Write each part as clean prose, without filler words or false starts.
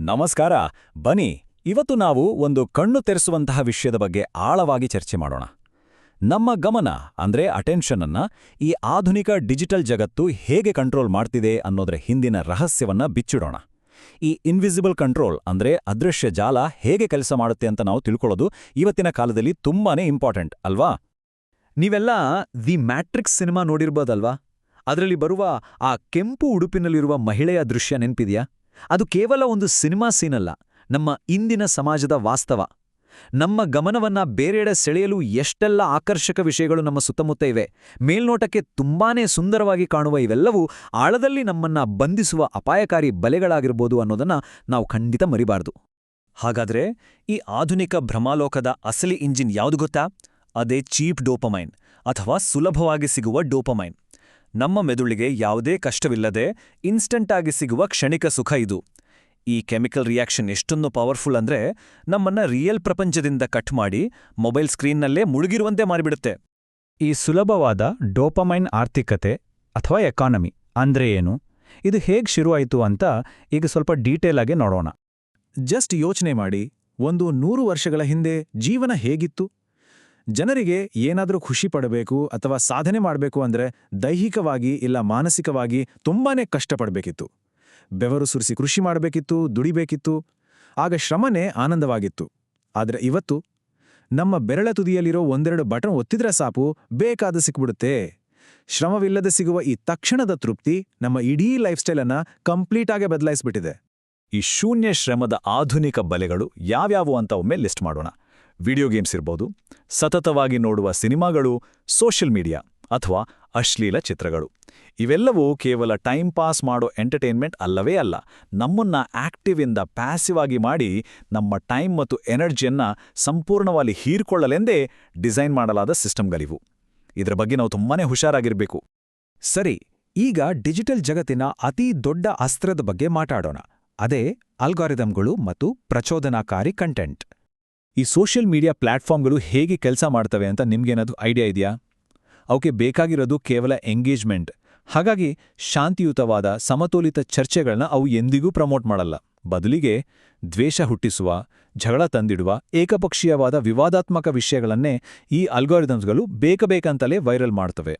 ನಮಸ್ಕಾರ. ಬನ್ನಿ, ಇವತ್ತು ನಾವು ಒಂದು ಕಣ್ಣು ತೆರೆಸುವಂತಹ ವಿಷಯದ ಬಗ್ಗೆ ಆಳವಾಗಿ ಚರ್ಚೆ ಮಾಡೋಣ. ನಮ್ಮ ಗಮನ ಅಂದ್ರೆ ಅಟೆನ್ಷನ್ ಅನ್ನ ಈ ಆಧುನಿಕ ಡಿಜಿಟಲ್ ಜಗತ್ತು ಹೇಗೆ ಕಂಟ್ರೋಲ್ ಮಾಡ್ತಿದೆ ಅನ್ನೋದ್ರ ಹಿಂದಿನ ರಹಸ್ಯವನ್ನ ಬಿಚ್ಚಿಡೋಣ. ಈ ಇನ್ವಿಸಿಬಲ್ ಕಂಟ್ರೋಲ್ ಅಂದ್ರೆ ಅದೃಶ್ಯ ಜಾಲ ಹೇಗೆ ಕೆಲಸ ಮಾಡುತ್ತೆ ಅಂತ ನಾವು ತಿಳ್ಕೊಳ್ಳೋದು ಇವತ್ತಿನ ಕಾಲದಲ್ಲಿ ತುಂಬಾನೇ ಇಂಪಾರ್ಟೆಂಟ್ ಅಲ್ವಾ? ನೀವೆಲ್ಲ ದಿ ಮ್ಯಾಟ್ರಿಕ್ಸ್ ಸಿನಿಮಾ ನೋಡಿರ್ಬೋದಲ್ವಾ? ಅದರಲ್ಲಿ ಬರುವ ಆ ಕೆಂಪು ಉಡುಪಿನಲ್ಲಿರುವ ಮಹಿಳೆಯ ದೃಶ್ಯ ನೆನ್ಪಿದ್ಯಾ? ಅದು ಕೇವಲ ಒಂದು ಸಿನಿಮಾ ಸೀನಲ್ಲ, ನಮ್ಮ ಇಂದಿನ ಸಮಾಜದ ವಾಸ್ತವ. ನಮ್ಮ ಗಮನವನ್ನ ಬೇರೆಡೆ ಸೆಳೆಯಲು ಎಷ್ಟೆಲ್ಲ ಆಕರ್ಷಕ ವಿಷಯಗಳು ನಮ್ಮ ಸುತ್ತಮುತ್ತ ಇವೆ. ಮೇಲ್ನೋಟಕ್ಕೆ ತುಂಬಾನೇ ಸುಂದರವಾಗಿ ಕಾಣುವ ಇವೆಲ್ಲವೂ ಆಳದಲ್ಲಿ ನಮ್ಮನ್ನ ಬಂಧಿಸುವ ಅಪಾಯಕಾರಿ ಬಲೆಗಳಾಗಿರ್ಬೋದು ಅನ್ನೋದನ್ನ ನಾವು ಖಂಡಿತ ಮರಿಬಾರ್ದು. ಹಾಗಾದ್ರೆ ಈ ಆಧುನಿಕ ಭ್ರಮಾಲೋಕದ ಅಸಲಿ ಇಂಜಿನ್ ಯಾವುದು ಗೊತ್ತಾ? ಅದೇ ಚೀಪ್ ಡೋಪಮೈನ್, ಅಥವಾ ಸುಲಭವಾಗಿ ಸಿಗುವ ಡೋಪಮೈನ್. ನಮ್ಮ ಮೆದುಳಿಗೆ ಯಾವುದೇ ಕಷ್ಟವಿಲ್ಲದೆ ಇನ್ಸ್ಟಂಟ್ ಆಗಿ ಸಿಗುವ ಕ್ಷಣಿಕ ಸುಖ ಇದು. ಈ ಕೆಮಿಕಲ್ ರಿಯಾಕ್ಷನ್ ಎಷ್ಟೊಂದು ಪವರ್ಫುಲ್ ಅಂದ್ರೆ ನಮ್ಮನ್ನ ರಿಯಲ್ ಪ್ರಪಂಚದಿಂದ ಕಟ್ ಮಾಡಿ ಮೊಬೈಲ್ ಸ್ಕ್ರೀನ್ನಲ್ಲೇ ಮುಳುಗಿರುವಂತೆ ಮಾಡಿಬಿಡುತ್ತೆ. ಈ ಸುಲಭವಾದ ಡೋಪಮೈನ್ ಆರ್ಥಿಕತೆ ಅಥವಾ ಎಕಾನಮಿ ಅಂದ್ರೆ ಏನು, ಇದು ಹೇಗೆ ಶುರುವಾಯಿತು ಅಂತ ಈಗ ಸ್ವಲ್ಪ ಡೀಟೇಲ್ ಆಗಿ ನೋಡೋಣ. ಜಸ್ಟ್ ಯೋಚನೆ ಮಾಡಿ, 100 ವರ್ಷಗಳ ಹಿಂದೆ ಜೀವನ ಹೇಗಿತ್ತು? ಜನರಿಗೆ ಏನಾದರೂ ಖುಷಿ ಪಡಬೇಕು ಅಥವಾ ಸಾಧನೆ ಮಾಡಬೇಕು ಅಂದ್ರೆ ದೈಹಿಕವಾಗಿ ಇಲ್ಲ ಮಾನಸಿಕವಾಗಿ ತುಂಬಾನೇ ಕಷ್ಟಪಡಬೇಕಿತ್ತು. ಬೆವರು ಸುರಿಸಿ ಕೃಷಿ ಮಾಡಬೇಕಿತ್ತು, ದುಡಿಬೇಕಿತ್ತು. ಆಗ ಶ್ರಮನೇ ಆನಂದವಾಗಿತ್ತು. ಆದರೆ ಇವತ್ತು ನಮ್ಮ ಬೆರಳ ತುದಿಯಲ್ಲಿರೋ ಒಂದೆರಡು ಬಟನ್ ಒತ್ತಿದ್ರೆ ಸಾಕು, ಬೇಕಾದ ಸಿಕ್ಬಿಡುತ್ತೆ. ಶ್ರಮವಿಲ್ಲದೆ ಸಿಗುವ ಈ ತಕ್ಷಣದ ತೃಪ್ತಿ ನಮ್ಮ ಇಡೀ ಲೈಫ್ ಸ್ಟೈಲನ್ನ ಕಂಪ್ಲೀಟಾಗಿ ಬದಲಾಯಿಸ್ಬಿಟ್ಟಿದೆ. ಈ ಶೂನ್ಯ ಶ್ರಮದ ಆಧುನಿಕ ಬಲೆಗಳು ಯಾವ್ಯಾವು ಅಂತ ಒಮ್ಮೆ ಲಿಸ್ಟ್ ಮಾಡೋಣ. ವಿಡಿಯೋ ಗೇಮ್ಸ್ ಇರ್ಬೋದು, ಸತತವಾಗಿ ನೋಡುವ ಸಿನಿಮಾಗಳು, ಸೋಷಿಯಲ್ ಮೀಡಿಯಾ ಅಥವಾ ಅಶ್ಲೀಲ ಚಿತ್ರಗಳು. ಇವೆಲ್ಲವೂ ಕೇವಲ ಟೈಮ್ ಪಾಸ್ ಮಾಡೋ ಎಂಟರ್ಟೈನ್ಮೆಂಟ್ ಅಲ್ಲವೇ ಅಲ್ಲ, ನಮ್ಮನ್ನ ಆಕ್ಟಿವ್ ಇಂದ ಪ್ಯಾಸಿವ್ ಆಗಿ ಮಾಡಿ ನಮ್ಮ ಟೈಮ್ ಮತ್ತು ಎನರ್ಜಿಯನ್ನ ಸಂಪೂರ್ಣವಾಗಿ ಹೀರ್ಕೊಳ್ಳಲೆಂದೇ ಡಿಸೈನ್ ಮಾಡಲಾದ ಸಿಸ್ಟಮ್ಗಳಿವು. ಇದರ ಬಗ್ಗೆ ನಾವು ತುಂಬಾನೇ ಹುಷಾರಾಗಿರ್ಬೇಕು. ಸರಿ, ಈಗ ಡಿಜಿಟಲ್ ಜಗತ್ತಿನ ಅತೀ ದೊಡ್ಡ ಅಸ್ತ್ರದ ಬಗ್ಗೆ ಮಾತಾಡೋಣ. ಅದೇ ಅಲ್ಗಾರಿದಮ್ಗಳು ಮತ್ತು ಪ್ರಚೋದನಾಕಾರಿ ಕಂಟೆಂಟ್. ಈ ಸೋಷಿಯಲ್ ಮೀಡಿಯಾ ಪ್ಲಾಟ್ಫಾರ್ಮ್ಗಳು ಹೇಗೆ ಕೆಲಸ ಮಾಡ್ತವೆ ಅಂತ ನಿಮ್ಗೇನಾದ್ರೂ ಐಡಿಯಾ ಇದೆಯಾ? ಅವಕ್ಕೆ ಬೇಕಾಗಿರೋದು ಕೇವಲ ಎಂಗೇಜ್ಮೆಂಟ್. ಹಾಗಾಗಿ ಶಾಂತಿಯುತವಾದ ಸಮತೋಲಿತ ಚರ್ಚೆಗಳನ್ನ ಅವು ಎಂದಿಗೂ ಪ್ರಮೋಟ್ ಮಾಡಲ್ಲ. ಬದಲಿಗೆ ದ್ವೇಷ ಹುಟ್ಟಿಸುವ, ಜಗಳ ತಂದಿಡುವ, ಏಕಪಕ್ಷೀಯವಾದ ವಿವಾದಾತ್ಮಕ ವಿಷಯಗಳನ್ನೇ ಈ ಅಲ್ಗಾರಿದಮ್ಸ್ಗಳು ಬೇಕಂತಲೇ ವೈರಲ್ ಮಾಡ್ತವೆ.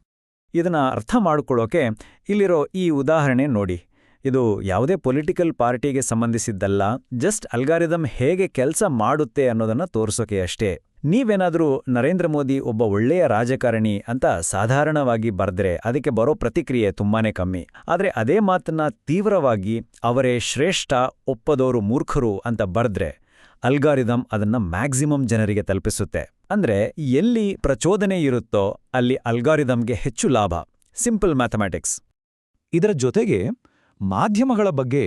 ಇದನ್ನ ಅರ್ಥ ಮಾಡಿಕೊಳ್ಳೋಕೆ ಇಲ್ಲಿರೋ ಈ ಉದಾಹರಣೆ ನೋಡಿ. ಇದು ಯಾವುದೇ ಪೊಲಿಟಿಕಲ್ ಪಾರ್ಟಿಗೆ ಸಂಬಂಧಿಸಿದ್ದಲ್ಲ, ಜಸ್ಟ್ ಅಲ್ಗಾರಿದಮ್ ಹೇಗೆ ಕೆಲಸ ಮಾಡುತ್ತೆ ಅನ್ನೋದನ್ನ ತೋರಿಸೋಕೆ ಅಷ್ಟೇ. ನೀವೇನಾದರೂ ನರೇಂದ್ರ ಮೋದಿ ಒಬ್ಬ ಒಳ್ಳೆಯ ರಾಜಕಾರಣಿ ಅಂತ ಸಾಧಾರಣವಾಗಿ ಬರೆದ್ರೆ ಅದಕ್ಕೆ ಬರೋ ಪ್ರತಿಕ್ರಿಯೆ ತುಂಬಾನೇ ಕಮ್ಮಿ. ಆದರೆ ಅದೇ ಮಾತನ್ನ ತೀವ್ರವಾಗಿ ಅವರೇ ಶ್ರೇಷ್ಠ, ಒಪ್ಪದೋರು ಮೂರ್ಖರು ಅಂತ ಬರೆದ್ರೆ ಅಲ್ಗಾರಿದಮ್ ಅದನ್ನ ಮ್ಯಾಕ್ಸಿಮಮ್ ಜನರಿಗೆ ತಲುಪಿಸುತ್ತೆ. ಅಂದ್ರೆ ಎಲ್ಲಿ ಪ್ರಚೋದನೆ ಇರುತ್ತೋ ಅಲ್ಲಿ ಅಲ್ಗಾರಿದಮ್ಗೆ ಹೆಚ್ಚು ಲಾಭ. Simple mathematics. ಇದರ ಜೊತೆಗೆ ಮಾಧ್ಯಮಗಳ ಬಗ್ಗೆ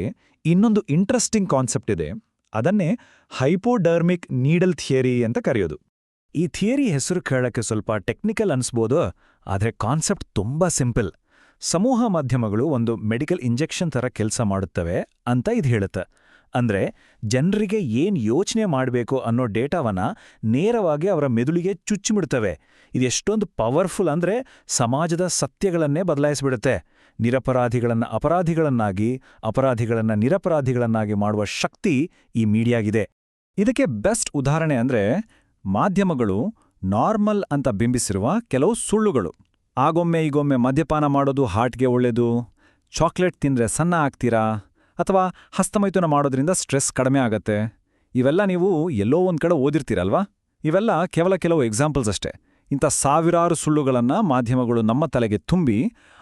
ಇನ್ನೊಂದು ಇಂಟ್ರೆಸ್ಟಿಂಗ್ ಕಾನ್ಸೆಪ್ಟ್ ಇದೆ. ಅದನ್ನೇ ಹೈಪೋಡರ್ಮಿಕ್ ನೀಡಲ್ ಥಿಯರಿ ಅಂತ ಕರೆಯೋದು. ಈ ಥಿಯರಿ ಹೆಸರು ಕೇಳಕ್ಕೆ ಸ್ವಲ್ಪ ಟೆಕ್ನಿಕಲ್ ಅನ್ಸ್ಬೋದು, ಆದರೆ ಕಾನ್ಸೆಪ್ಟ್ ತುಂಬಾ ಸಿಂಪಲ್. ಸಮೂಹ ಮಾಧ್ಯಮಗಳು ಒಂದು ಮೆಡಿಕಲ್ ಇಂಜೆಕ್ಷನ್ ಥರ ಕೆಲಸ ಮಾಡುತ್ತವೆ ಅಂತ ಇದು ಹೇಳುತ್ತೆ. ಅಂದ್ರೆ ಜನರಿಗೆ ಏನ್ ಯೋಚನೆ ಮಾಡಬೇಕು ಅನ್ನೋ ಡೇಟಾವನ್ನ ನೇರವಾಗಿ ಅವರ ಮೆದುಳಿಗೆ ಚುಚ್ಚಿಬಿಡ್ತವೆ. ಇದೆಷ್ಟೊಂದು ಪವರ್ಫುಲ್ ಅಂದ್ರೆ ಸಮಾಜದ ಸತ್ಯಗಳನ್ನೇ ಬದಲಾಯಿಸಿಬಿಡುತ್ತೆ. ನಿರಪರಾಧಿಗಳನ್ನ ಅಪರಾಧಿಗಳನ್ನಾಗಿ, ಅಪರಾಧಿಗಳನ್ನ ನಿರಪರಾಧಿಗಳನ್ನಾಗಿ ಮಾಡುವ ಶಕ್ತಿ ಈ ಮೀಡಿಯಾಗಿದೆ. ಇದಕ್ಕೆ ಬೆಸ್ಟ್ ಉದಾಹರಣೆ ಅಂದ್ರೆ ಮಾಧ್ಯಮಗಳು ನಾರ್ಮಲ್ ಅಂತ ಬಿಂಬಿಸಿರುವ ಕೆಲವು ಸುಳ್ಳುಗಳು. ಆಗೊಮ್ಮೆ ಈಗೊಮ್ಮೆ ಮದ್ಯಪಾನ ಮಾಡೋದು ಹಾರ್ಟ್ಗೆ ಒಳ್ಳೆಯದು, ಚಾಕ್ಲೇಟ್ ತಿಂದ್ರೆ ಸಣ್ಣ ಆಗ್ತೀರಾ, ಅಥವಾ ಹಸ್ತಮೈಥುನ ಮಾಡೋದ್ರಿಂದ ಸ್ಟ್ರೆಸ್ ಕಡಿಮೆ ಆಗತ್ತೆ. ಇವೆಲ್ಲ ನೀವು ಎಲ್ಲೋ ಒಂದ್ ಕಡೆ ಓದಿರ್ತೀರಲ್ವಾ? ಇವೆಲ್ಲ ಕೇವಲ ಕೆಲವು ಎಕ್ಸಾಂಪಲ್ಸ್ ಅಷ್ಟೇ. ಇಂಥ ಸಾವಿರಾರು ಸುಳ್ಳುಗಳನ್ನ ಮಾಧ್ಯಮಗಳು ನಮ್ಮ ತಲೆಗೆ ತುಂಬಿ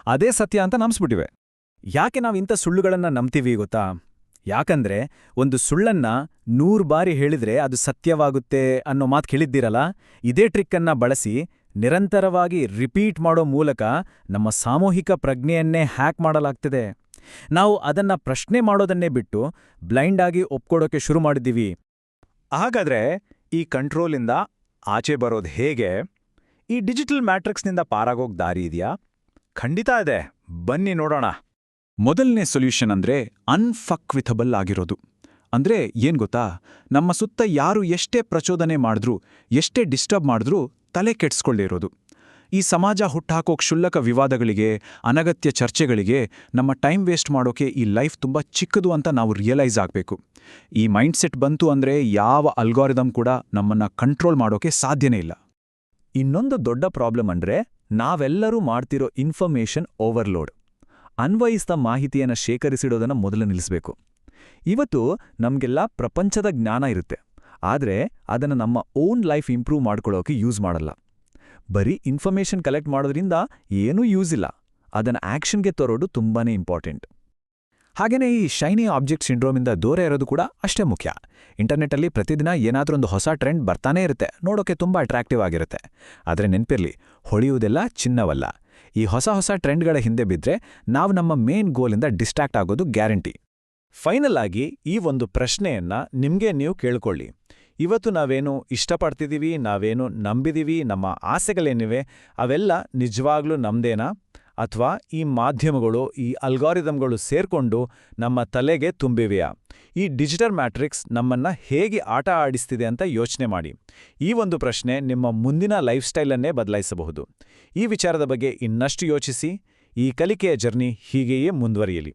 ಅದೇ ಸತ್ಯ ಅಂತ ನಂಬಿಸ್ಬಿಟ್ಟಿವೆ. ಯಾಕೆ ನಾವು ಇಂಥ ಸುಳ್ಳುಗಳನ್ನ ನಂಬ್ತೀವಿ ಗೊತ್ತಾ? ಯಾಕಂದ್ರೆ ಒಂದು ಸುಳ್ಳನ್ನ 100 ಬಾರಿ ಹೇಳಿದ್ರೆ ಅದು ಸತ್ಯವಾಗುತ್ತೆ ಅನ್ನೋ ಮಾತು ಕೇಳಿದ್ದೀರಲ್ಲ, ಇದೇ ಟ್ರಿಕ್ಕನ್ನ ಬಳಸಿ ನಿರಂತರವಾಗಿ ರಿಪೀಟ್ ಮಾಡೋ ಮೂಲಕ ನಮ್ಮ ಸಾಮೂಹಿಕ ಪ್ರಜ್ಞೆಯನ್ನೇ ಹ್ಯಾಕ್ ಮಾಡಲಾಗ್ತಿದೆ. ನಾವು ಅದನ್ನ ಪ್ರಶ್ನೆ ಮಾಡೋದನ್ನೇ ಬಿಟ್ಟು ಬ್ಲೈಂಡ್ ಆಗಿ ಒಪ್ಕೊಡೋಕೆ ಶುರು ಮಾಡಿದ್ದೀವಿ. ಹಾಗಾದ್ರೆ ಈ ಕಂಟ್ರೋಲಿಂದ ಆಚೆ ಬರೋದು ಹೇಗೆ? ಈ ಡಿಜಿಟಲ್ ಮ್ಯಾಟ್ರಿಕ್ಸ್ನಿಂದ ಪಾರಾಗೋಗ್ ದಾರಿ ಇದೆಯಾ? ಖಂಡಿತ ಇದೆ, ಬನ್ನಿ ನೋಡೋಣ. ಮೊದಲನೇ ಸೊಲ್ಯೂಷನ್ ಅಂದ್ರೆ ಅನ್ಫಕ್ವಿಥಬಲ್ ಆಗಿರೋದು. ಅಂದ್ರೆ ಏನ್ ಗೊತ್ತಾ? ನಮ್ಮ ಸುತ್ತ ಯಾರು ಎಷ್ಟೇ ಪ್ರಚೋದನೆ ಮಾಡಿದ್ರೂ, ಎಷ್ಟೇ ಡಿಸ್ಟರ್ಬ್ ಮಾಡಿದ್ರೂ ತಲೆ ಕೆಡ್ಸ್ಕೊಳ್ಳಿರೋದು. ಈ ಸಮಾಜ ಹುಟ್ಟಾಕೋ ಕ್ಷುಲ್ಲಕ ವಿವಾದಗಳಿಗೆ, ಅನಗತ್ಯ ಚರ್ಚೆಗಳಿಗೆ ನಮ್ಮ ಟೈಮ್ ವೇಸ್ಟ್ ಮಾಡೋಕೆ ಈ ಲೈಫ್ ತುಂಬ ಚಿಕ್ಕದು ಅಂತ ನಾವು ರಿಯಲೈಸ್ ಆಗಬೇಕು. ಈ ಮೈಂಡ್ಸೆಟ್ ಬಂತು ಅಂದರೆ ಯಾವ ಅಲ್ಗಾರಿದಮ್ ಕೂಡ ನಮ್ಮನ್ನ ಕಂಟ್ರೋಲ್ ಮಾಡೋಕೆ ಸಾಧ್ಯನೇ ಇಲ್ಲ. ಇನ್ನೊಂದು ದೊಡ್ಡ ಪ್ರಾಬ್ಲಮ್ ಅಂದ್ರೆ ನಾವೆಲ್ಲರೂ ಮಾಡ್ತಿರೋ ಇನ್ಫಾರ್ಮೇಷನ್ ಓವರ್ಲೋಡ್. ಅನ್ವಯಿಸಿದ ಮಾಹಿತಿಯನ್ನು ಶೇಖರಿಸಿಡೋದನ್ನ ಮೊದಲು ನಿಲ್ಲಿಸಬೇಕು. ಇವತ್ತು ನಮಗೆಲ್ಲ ಪ್ರಪಂಚದ ಜ್ಞಾನ ಇರುತ್ತೆ, ಆದರೆ ಅದನ್ನು ನಮ್ಮ ಓನ್ ಲೈಫ್ ಇಂಪ್ರೂವ್ ಮಾಡ್ಕೊಳ್ಳೋಕೆ ಯೂಸ್ ಮಾಡಲ್ಲ. ಬರೀ ಇನ್ಫಾರ್ಮೇಷನ್ ಕಲೆಕ್ಟ್ ಮಾಡೋದ್ರಿಂದ ಏನೂ ಯೂಸ್ ಇಲ್ಲ. ಅದನ್ನು ಆಕ್ಷನ್ಗೆ ತರೋದು ತುಂಬಾನೇ ಇಂಪಾರ್ಟೆಂಟ್. ಹಾಗೇನೇ ಈ ಶೈನಿ ಆಬ್ಜೆಕ್ಟ್ ಸಿಂಡ್ರೋಮಿಂದ ದೂರ ಇರೋದು ಕೂಡ ಅಷ್ಟೇ ಮುಖ್ಯ. ಇಂಟರ್ನೆಟ್ಟಲ್ಲಿ ಪ್ರತಿದಿನ ಏನಾದ್ರೊಂದು ಹೊಸ ಟ್ರೆಂಡ್ ಬರ್ತಾನೇ ಇರುತ್ತೆ, ನೋಡೋಕೆ ತುಂಬ ಅಟ್ರಾಕ್ಟಿವ್ ಆಗಿರುತ್ತೆ. ಆದರೆ ನೆನ್ಪಿರ್ಲಿ, ಹೊಳೆಯುವುದೆಲ್ಲ ಚಿನ್ನವಲ್ಲ. ಈ ಹೊಸ ಟ್ರೆಂಡ್ಗಳ ಹಿಂದೆ ಬಿದ್ದರೆ ನಾವು ನಮ್ಮ ಮೇನ್ ಗೋಲಿಂದ ಡಿಸ್ಟ್ರಾಕ್ಟ್ ಆಗೋದು ಗ್ಯಾರಂಟಿ. ಫೈನಲ್ ಆಗಿ ಈ ಒಂದು ಪ್ರಶ್ನೆಯನ್ನ ನಿಮ್ಗೆ ನೀವು ಕೇಳ್ಕೊಳ್ಳಿ. ಇವತ್ತು ನಾವೇನು ಇಷ್ಟಪಡ್ತಿದ್ದೀವಿ, ನಾವೇನು ನಂಬಿದೀವಿ, ನಮ್ಮ ಆಸೆಗಳೇನಿವೆ ಅವೆಲ್ಲ ನಿಜವಾಗ್ಲೂ ನಮ್ದೇನಾ? ಅಥವಾ ಈ ಮಾಧ್ಯಮಗಳು, ಈ ಅಲ್ಗಾರಿದಮ್ಗಳು ಸೇರ್ಕೊಂಡು ನಮ್ಮ ತಲೆಗೆ ತುಂಬಿವೆಯಾ? ಈ ಡಿಜಿಟಲ್ ಮ್ಯಾಟ್ರಿಕ್ಸ್ ನಮ್ಮನ್ನ ಹೇಗೆ ಆಟ ಆಡಿಸ್ತಿದೆ ಅಂತ ಯೋಚನೆ ಮಾಡಿ. ಈ ಒಂದು ಪ್ರಶ್ನೆ ನಿಮ್ಮ ಮುಂದಿನ ಲೈಫ್ ಸ್ಟೈಲನ್ನೇ ಬದಲಾಯಿಸಬಹುದು. ಈ ವಿಚಾರದ ಬಗ್ಗೆ ಇನ್ನಷ್ಟು ಯೋಚಿಸಿ. ಈ ಕಲಿಕೆಯ ಜರ್ನಿ ಹೀಗೆಯೇ ಮುಂದುವರಿಯಲಿ.